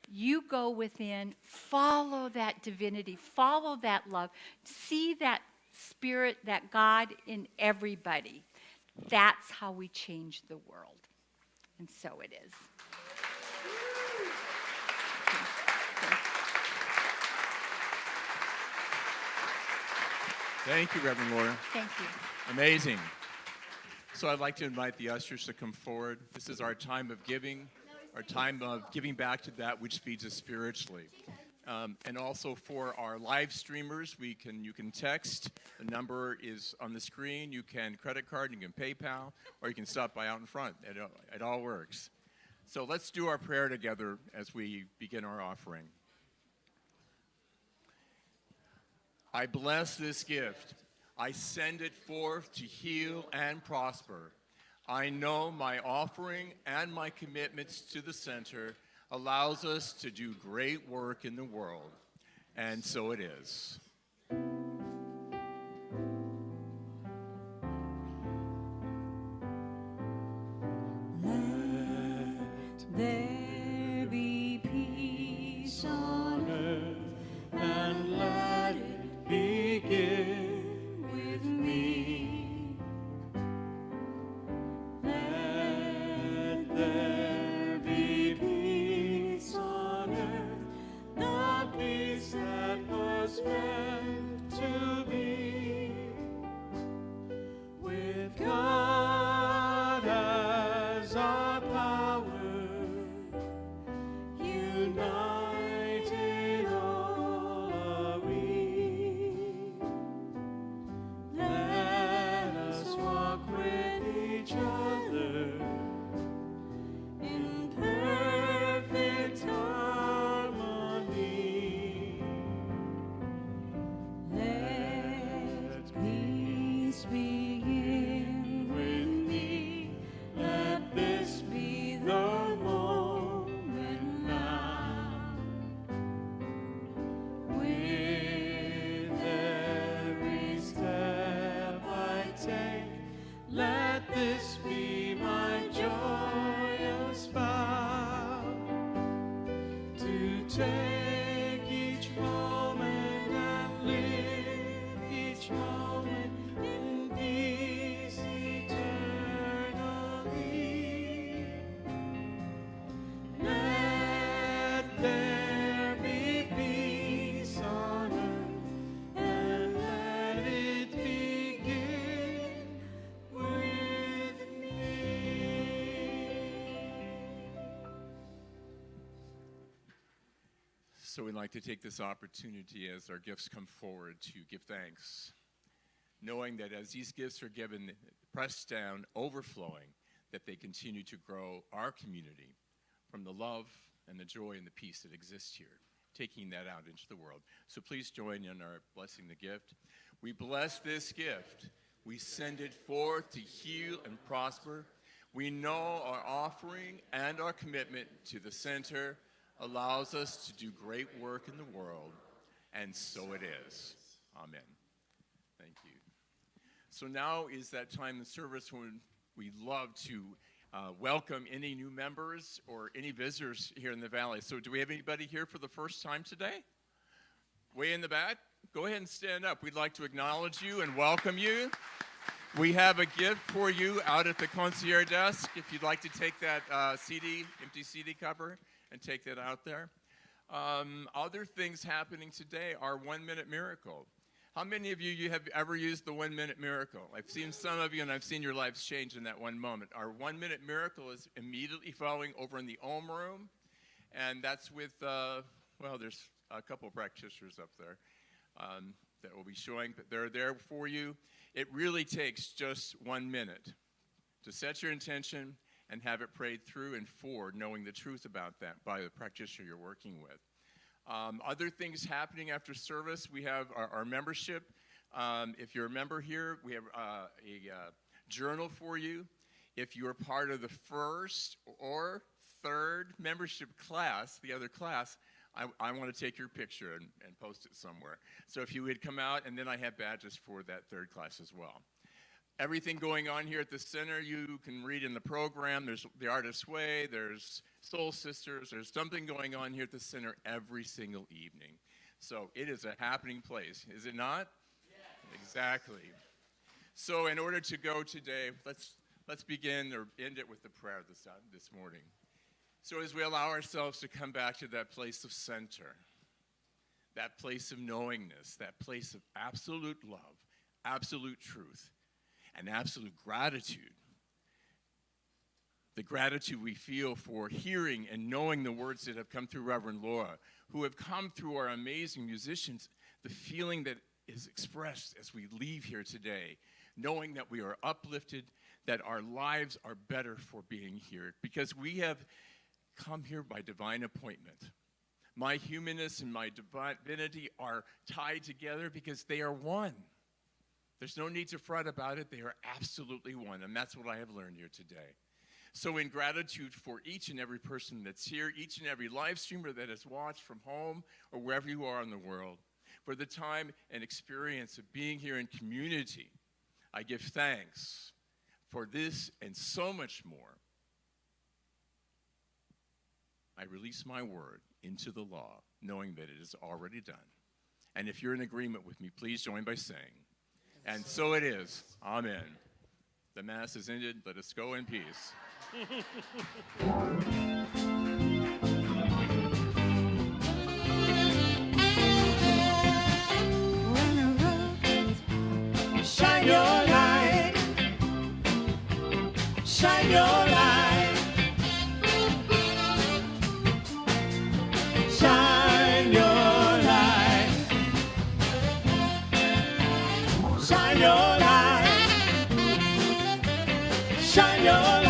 You go within, follow that divinity, follow that love, see that Spirit, that God in everybody. That's how we change the world. And so it is. Thank you, Reverend Laura. Thank you. Amazing. So I'd like to invite the ushers to come forward. This is our time of giving, our time of giving back to that which feeds us spiritually. And also for our live streamers, you can text. The number is on the screen. You can credit card, you can PayPal, or you can stop by out in front. It all works. So let's do our prayer together as we begin our offering. I bless this gift. I send it forth to heal and prosper. I know my offering and my commitments to the center allows us to do great work in the world. And so it is. Let there be peace on earth, and let it begin with me. Let there be peace on earth, the peace that was meant take. Let this be my joyous vow, to take each moment and live each moment in peace eternally. Let there be peace on earth, and let it begin with me. So we'd like to take this opportunity as our gifts come forward to give thanks, knowing that as these gifts are given, pressed down, overflowing, that they continue to grow our community from the love and the joy and the peace that exists here, taking that out into the world. So please join in our blessing the gift. We bless this gift. We send it forth to heal and prosper. We know our offering and our commitment to the center allows us to do great work in the world, and so it is. Amen. Thank you. So now is that time in service when we love to welcome any new members or any visitors here in the Valley. So do we have anybody here for the first time today? Way in the back? Go ahead and stand up. We'd like to acknowledge you and welcome you. We have a gift for you out at the concierge desk if you'd like to take that empty CD cover and take that out there. Other things happening today are 1 Minute Miracle. How many of you have ever used the 1 Minute Miracle? I've seen some of you, and I've seen your lives change in that one moment. Our 1 Minute Miracle is immediately following over in the Om Room, and that's with, well, there's a couple of practitioners up there that will be showing, but they're there for you. It really takes just 1 minute to set your intention and have it prayed through and for, knowing the truth about that by the practitioner you're working with. Other things happening after service, we have our membership. If you're a member here, we have a journal for you. If you're part of the first or third membership class, the other class, I want to take your picture and post it somewhere. So if you would come out, and then I have badges for that third class as well. Everything going on here at the center, you can read in the program. There's the Artist's Way, there's Soul Sisters, there's something going on here at the center every single evening. So it is a happening place, is it not? Yes. Exactly. So in order to go today, let's begin or end it with the prayer this morning. So as we allow ourselves to come back to that place of center, that place of knowingness, that place of absolute love, absolute truth, and absolute gratitude. The gratitude we feel for hearing and knowing the words that have come through Reverend Laura, who have come through our amazing musicians, the feeling that is expressed as we leave here today, knowing that we are uplifted, that our lives are better for being here, because we have come here by divine appointment. My humanness and my divinity are tied together because they are one. There's no need to fret about it. They are absolutely one, and that's what I have learned here today. So in gratitude for each and every person that's here, each and every live streamer that has watched from home or wherever you are in the world, for the time and experience of being here in community, I give thanks for this and so much more. I release my word into the law, knowing that it is already done. And if you're in agreement with me, please join by saying, and so it is. Amen. The Mass is ended. Let us go in peace. Shine your light. Shine your light. Shine your light. Shine your light. Shine your light.